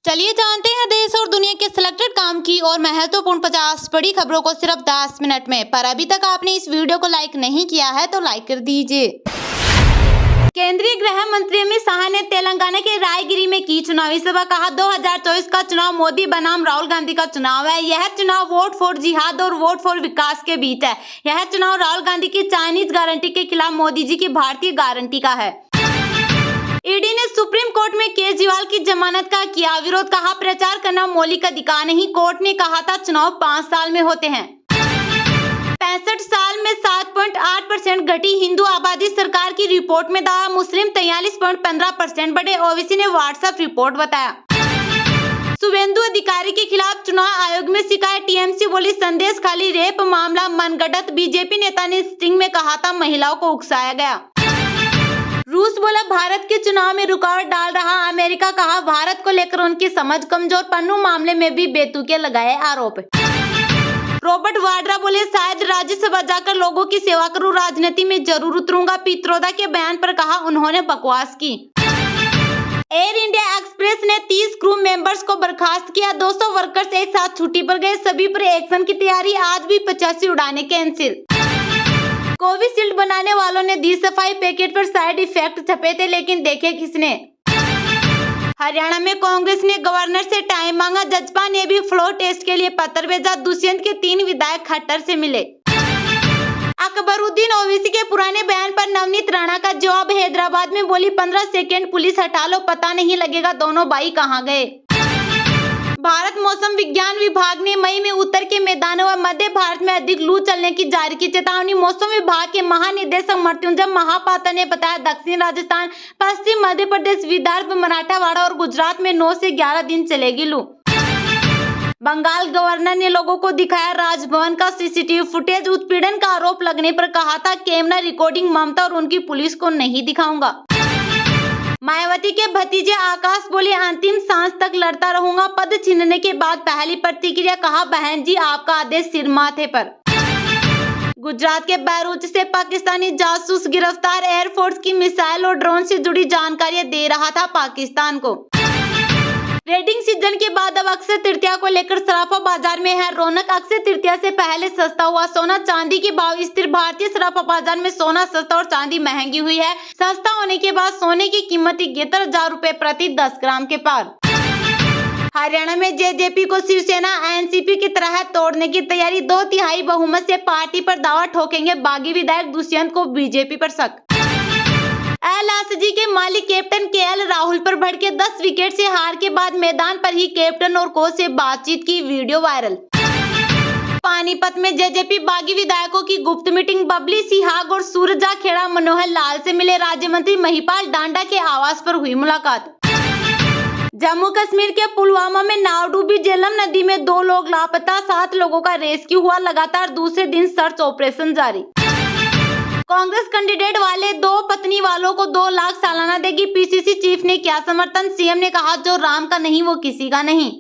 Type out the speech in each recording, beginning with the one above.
चलिए जानते हैं देश और दुनिया के सिलेक्टेड काम की और महत्वपूर्ण 50 बड़ी खबरों को सिर्फ 10 मिनट में। पर अभी तक आपने इस वीडियो को लाइक नहीं किया है तो लाइक कर दीजिए। केंद्रीय गृह मंत्री अमित शाह ने तेलंगाना के रायगिरी में की चुनावी सभा। कहा 2024 का चुनाव मोदी बनाम राहुल गांधी का चुनाव है। यह चुनाव वोट फॉर जिहाद और वोट फॉर विकास के बीच है। यह चुनाव राहुल गांधी की चाइनीज गारंटी के खिलाफ मोदी जी की भारतीय गारंटी का है। ईडी ने सुप्रीम कोर्ट में केजरीवाल की जमानत का किया विरोध। कहा प्रचार करना मौलिक अधिकार नहीं। कोर्ट ने कहा था चुनाव 5 साल में होते हैं। 65 साल में 7.8% घटी हिंदू आबादी। सरकार की रिपोर्ट में दावा। मुस्लिम 43.15% बढ़े। ओवैसी ने व्हाट्सएप रिपोर्ट बताया। शुभेंदु अधिकारी के खिलाफ चुनाव आयोग में शिकायत। टीएमसी बोली संदेश खाली। रेप मामला मनगढ़ंत। बीजेपी नेता ने स्टिंग में कहा था महिलाओं को उकसाया गया। रूस बोला भारत के चुनाव में रुकावट डाल रहा। अमेरिका कहा भारत को लेकर उनकी समझ कमजोर। पन्नू मामले में भी बेतुके लगाए आरोप। रॉबर्ट वाड्रा बोले शायद राज्यसभा जाकर लोगों की सेवा करूं, राजनीति में जरूर उतरूंगा। पित्रोदा के बयान पर कहा उन्होंने बकवास की। एयर इंडिया एक्सप्रेस ने 30 क्रू मेंबर्स को बर्खास्त किया। 200 वर्कर्स एक साथ छुट्टी पर गए। सभी पर एक्शन की तैयारी। आज भी 85 उड़ानें कैंसिल। कोविशील्ड बनाने वालों ने दी सफाई। पैकेट पर साइड इफेक्ट छपे थे लेकिन देखे किसने। हरियाणा में कांग्रेस ने गवर्नर से टाइम मांगा। जजपा ने भी फ्लोर टेस्ट के लिए पत्र भेजा। दुष्यंत के 3 विधायक खट्टर से मिले। अकबरुद्दीन ओवैसी के पुराने बयान पर नवनीत राणा का जवाब। हैदराबाद में बोली 15 सेकेंड पुलिस हटा लो, पता नहीं लगेगा दोनों भाई कहां गए। भारत मौसम विज्ञान विभाग ने मई में उत्तर के मैदानों व मध्य भारत में अधिक लू चलने की जारी की चेतावनी। मौसम विभाग के महानिदेशक मृत्युंजय महापात्र ने बताया दक्षिण राजस्थान, पश्चिम मध्य प्रदेश, विदर्भ, मराठवाड़ा और गुजरात में 9 से 11 दिन चलेगी लू। बंगाल गवर्नर ने लोगों को दिखाया राजभवन का सीसीटीवी फुटेज। उत्पीड़न का आरोप लगने पर कहा था कैमरा रिकॉर्डिंग ममता और उनकी पुलिस को नहीं दिखाऊंगा। मायावती के भतीजे आकाश बोले अंतिम सांस तक लड़ता रहूंगा। पद छीनने के बाद पहली प्रतिक्रिया। कहा बहन जी आपका आदेश सिर माथे पर। गुजरात के बहरूच से पाकिस्तानी जासूस गिरफ्तार। एयरफोर्स की मिसाइल और ड्रोन से जुड़ी जानकारियां दे रहा था पाकिस्तान को। वेडिंग सीजन के बाद अब अक्षय तृतीया को लेकर सराफा बाजार में है रौनक। अक्षय तृतीया से पहले सस्ता हुआ सोना चांदी के भाव स्थिर। भारतीय सराफा बाजार में सोना सस्ता और चांदी महंगी हुई है। सस्ता होने के बाद सोने की कीमत 71,000 रुपए प्रति 10 ग्राम के पार। हरियाणा में जेजेपी को शिवसेना एनसीपी की तरह तोड़ने की तैयारी। 2/3 बहुमत से पार्टी पर दावा ठोकेंगे बागी विधायक। दुष्यंत को बीजेपी पर शक। एलआईसी के मालिक कैप्टन केएल राहुल पर भड़के। 10 विकेट से हार के बाद मैदान पर ही कैप्टन और कोच से बातचीत की वीडियो वायरल। पानीपत में जेजेपी बागी विधायकों की गुप्त मीटिंग। बबली सिहाग और सूरजा खेड़ा मनोहर लाल से मिले। राज्य मंत्री महिपाल डांडा के आवास पर हुई मुलाकात। जम्मू कश्मीर के पुलवामा में नाव डूबी। झेलम नदी में 2 लोग लापता। 7 लोगों का रेस्क्यू हुआ। लगातार दूसरे दिन सर्च ऑपरेशन जारी। कांग्रेस कैंडिडेट वाले 2 पत्नी वालों को 2 लाख सालाना देगी। पीसीसी चीफ ने किया समर्थन। सीएम ने कहा जो राम का नहीं वो किसी का नहीं।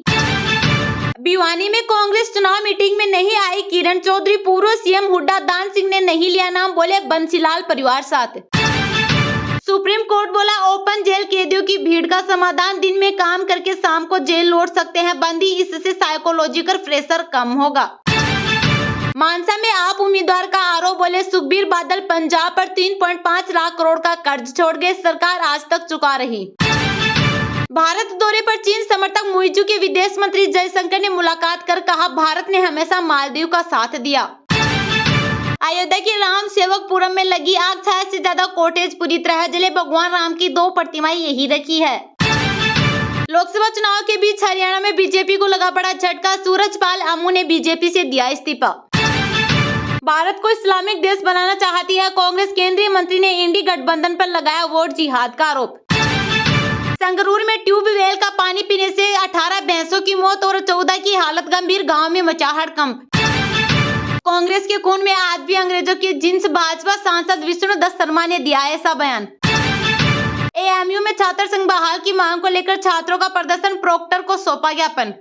भिवानी में कांग्रेस चुनाव मीटिंग में नहीं आई किरण चौधरी। पूर्व सीएम हुड्डा दान सिंह ने नहीं लिया नाम। बोले बंसीलाल परिवार साथ। सुप्रीम कोर्ट बोला ओपन जेल कैदियों की भीड़ का समाधान। दिन में काम करके शाम को जेल लौट सकते हैं बंदी। इससे साइकोलॉजिकल प्रेशर कम होगा। मानसा में आप उम्मीदवार का आरोप। बोले सुखबीर बादल पंजाब पर 3.5 लाख करोड़ का कर्ज छोड़ गए। सरकार आज तक चुका रही। भारत दौरे पर चीन समर्थक मुइजू के विदेश मंत्री जयशंकर ने मुलाकात कर कहा भारत ने हमेशा मालदीव का साथ दिया। अयोध्या के राम सेवकपुरम में लगी आग। 6 से ज्यादा कॉटेज पूरी तरह जले। भगवान राम की 2 प्रतिमाएं यही रखी है। लोकसभा चुनाव के बीच हरियाणा में बीजेपी को लगा बड़ा झटका। सूरजपाल अमू ने बीजेपी से दिया इस्तीफा। भारत को इस्लामिक देश बनाना चाहती है कांग्रेस। केंद्रीय मंत्री ने इंडी गठबंधन पर लगाया वोट जिहाद का आरोप। संगरूर में ट्यूबवेल का पानी पीने से 18 भैंसों की मौत और 14 की हालत गंभीर। गांव में मचा हड़कंप। कांग्रेस के खून में आज भी अंग्रेजों की जिन्स। भाजपा सांसद विष्णु दत्त शर्मा ने दिया ऐसा बयान। एएमयू में छात्र संघ बहाल की मांग को लेकर छात्रों का प्रदर्शन। प्रोक्टर को सौंपा ज्ञापन।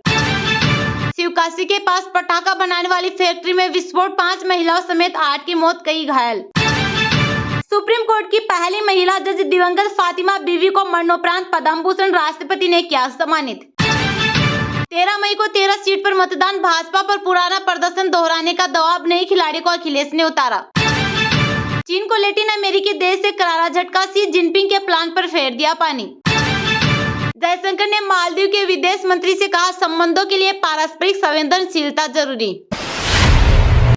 शिवकाशी के पास पटाखा बनाने वाली फैक्ट्री में विस्फोट। 5 महिलाओं समेत 8 की मौत, कई घायल। सुप्रीम कोर्ट की पहली महिला जज दिवंगत फातिमा बीवी को मरणोपरांत पद्म भूषण राष्ट्रपति ने किया सम्मानित। 13 मई को 13 सीट पर मतदान, भाजपा पर पुराना प्रदर्शन दोहराने का दबाव, नए खिलाड़ी को अखिलेश ने उतारा। चीन को लैटिन अमेरिकी देश से करारा झटका, शी जिनपिंग के प्लान पर फेर दिया पानी। जयशंकर ने मालदीव के विदेश मंत्री से कहा, संबंधों के लिए पारस्परिक संवेदनशीलता जरूरी।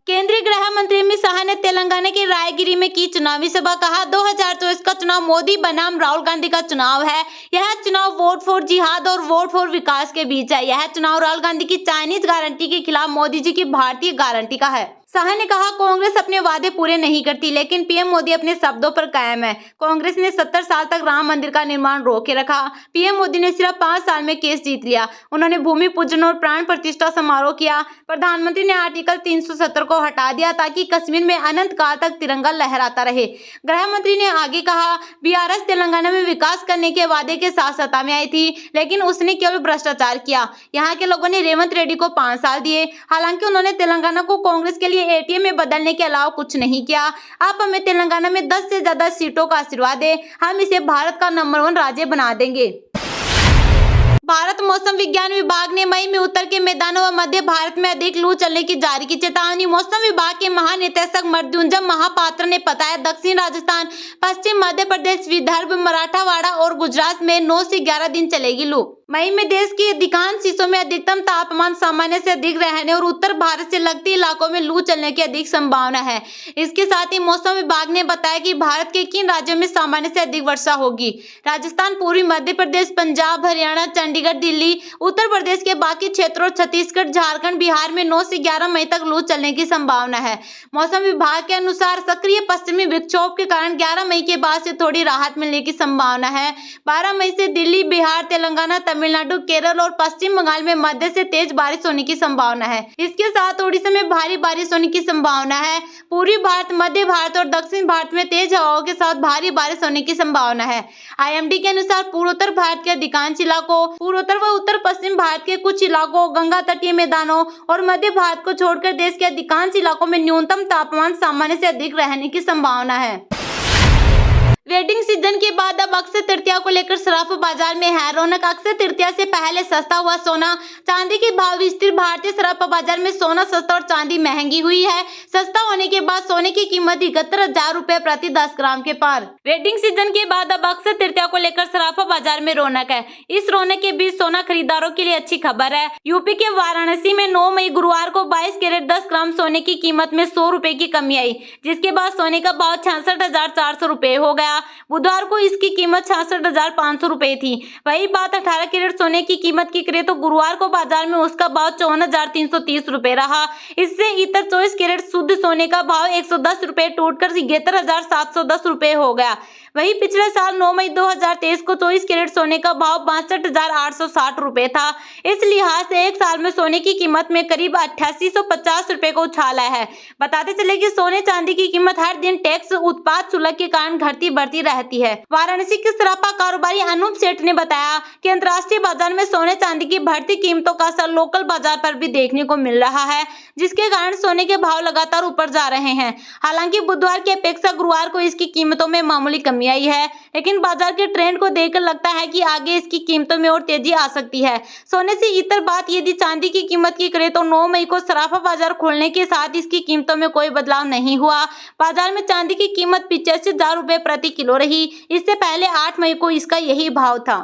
केंद्रीय गृह मंत्री अमित शाह ने तेलंगाना के रायगिरी में की चुनावी सभा, कहा 2024 का चुनाव मोदी बनाम राहुल गांधी का चुनाव है। यह चुनाव वोट फॉर जिहाद और वोट फॉर विकास के बीच है। यह चुनाव राहुल गांधी की चाइनीज गारंटी के खिलाफ मोदी जी की भारतीय गारंटी का है। शाह ने कहा, कांग्रेस अपने वादे पूरे नहीं करती, लेकिन पीएम मोदी अपने शब्दों पर कायम है। कांग्रेस ने 70 साल तक राम मंदिर का निर्माण रोके रखा। पीएम मोदी ने सिर्फ 5 साल में केस जीत लिया। उन्होंने भूमि पूजन और प्राण प्रतिष्ठा समारोह किया। प्रधानमंत्री ने आर्टिकल 370 को हटा दिया ताकि कश्मीर में अनंत काल तक तिरंगा लहराता रहे। गृह मंत्री ने आगे कहा, बीआरएस तेलंगाना में विकास करने के वादे के साथ सत्ता में आई थी, लेकिन उसने केवल भ्रष्टाचार किया। यहाँ के लोगों ने रेवंत रेड्डी को 5 साल दिए। हालांकि उन्होंने तेलंगाना को कांग्रेस के लिए एटीएम में बदलने के अलावा कुछ नहीं किया। आप हमें तेलंगाना में 10 से ज्यादा सीटों का आशीर्वाद दें, हम इसे भारत का नंबर 1 राज्य बना देंगे। भारत मौसम विज्ञान विभाग ने मई में उत्तर के मैदानों व मध्य भारत में अधिक लू चलने की जारी की चेतावनी। मौसम विभाग के महानिदेशक मृत्युंजय महापात्र ने बताया, दक्षिण राजस्थान, पश्चिम मध्य प्रदेश, विदर्भ, मराठवाड़ा और गुजरात में 9 से 11 दिन चलेगी लू। मई में देश के अधिकांश हिस्सों में अधिकतम तापमान सामान्य से अधिक रहने और उत्तर भारत से लगते इलाकों में लू चलने की अधिक संभावना है। इसके साथ ही मौसम विभाग ने बताया कि भारत के किन राज्यों में सामान्य से अधिक वर्षा होगी। राजस्थान, पूर्वी मध्य प्रदेश, पंजाब, हरियाणा, चंडीगढ़, दिल्ली, उत्तर प्रदेश के बाकी क्षेत्रों, छत्तीसगढ़, झारखंड, बिहार में 9 से 11 मई तक लू चलने की संभावना है। मौसम विभाग के अनुसार सक्रिय पश्चिमी विक्षोभ के कारण 11 मई के बाद से थोड़ी राहत मिलने की संभावना है। 12 मई से दिल्ली, बिहार, तेलंगाना, तमिलनाडु, केरल और पश्चिम बंगाल में मध्य से तेज बारिश होने की संभावना है। इसके साथ ओडिशा में भारी बारिश होने की संभावना है। पूर्वी भारत, मध्य भारत और दक्षिण भारत में तेज हवाओं के साथ भारी बारिश होने की संभावना है। आईएमडी के अनुसार पूर्वोत्तर भारत के अधिकांश इलाकों, पूर्वोत्तर व उत्तर पश्चिम भारत के कुछ इलाकों, गंगा तटीय मैदानों और मध्य भारत को छोड़कर देश के अधिकांश इलाकों में न्यूनतम तापमान सामान्य से अधिक रहने की संभावना है। वेडिंग सीजन के बाद अब अक्षय तृतीया को लेकर सराफा बाजार में है रौनक। अक्षय तृतीया से पहले सस्ता हुआ सोना चांदी के भाव स्थिर। भारतीय सराफा बाजार में सोना सस्ता और चांदी महंगी हुई है। सस्ता होने के बाद सोने की कीमत 71,000 रुपए प्रति 10 ग्राम के पार। वेडिंग सीजन के बाद अब अक्षय तृतीया को लेकर सराफा बाजार में रौनक है। इस रौनक के बीच सोना खरीदारों के लिए अच्छी खबर है। यूपी के वाराणसी में 9 मई गुरुवार को 22 कैरेट 10 ग्राम सोने की कीमत में 100 रुपए की कमी आई, जिसके बाद सोने का भाव 66,400 रुपए हो गया। बुधवार को इसकी कीमत 66,500 रुपए थी। वही बात 18 कैरेट सोने की कीमत की करें तो गुरुवार को बाजार में उसका भाव 54,330 रुपए रहा। इससे इतर 24 कैरेट शुद्ध सोने का भाव 110 रुपए टूटकर 73,710 रुपए हो गया। वही पिछले साल 9 मई 2023 को 24 कैरेट सोने का भाव 62,860 रुपए था। इस लिहाज से एक साल में सोने की कीमत में करीब 8850 रुपए को उछाल आया है। बताते चले कि सोने चांदी की कीमत हर दिन टैक्स, उत्पाद शुल्क के कारण घटती बढ़ती रहती है। वाराणसी के सराफा कारोबारी अनूप सेठ ने बताया कि अंतर्राष्ट्रीय बाजार में सोने चांदी की बढ़ती कीमतों का असर लोकल बाजार पर भी देखने को मिल रहा है, जिसके कारण सोने के भाव लगातार ऊपर जा रहे हैं। हालांकि बुधवार की अपेक्षा गुरुवार को इसकी कीमतों में मामूली कमी आई है, लेकिन बाजार के ट्रेंड को देखकर लगता है कि आगे इसकी कीमतों में और तेजी आ सकती है। सोने से इतर बात यदि चांदी की कीमत की करें तो 9 मई को सराफा बाजार खुलने के साथ इसकी कीमतों में कोई बदलाव नहीं हुआ। बाजार में चांदी की कीमत 85,000 रुपए प्रति किलो रही। इससे पहले 8 मई को इसका यही भाव था।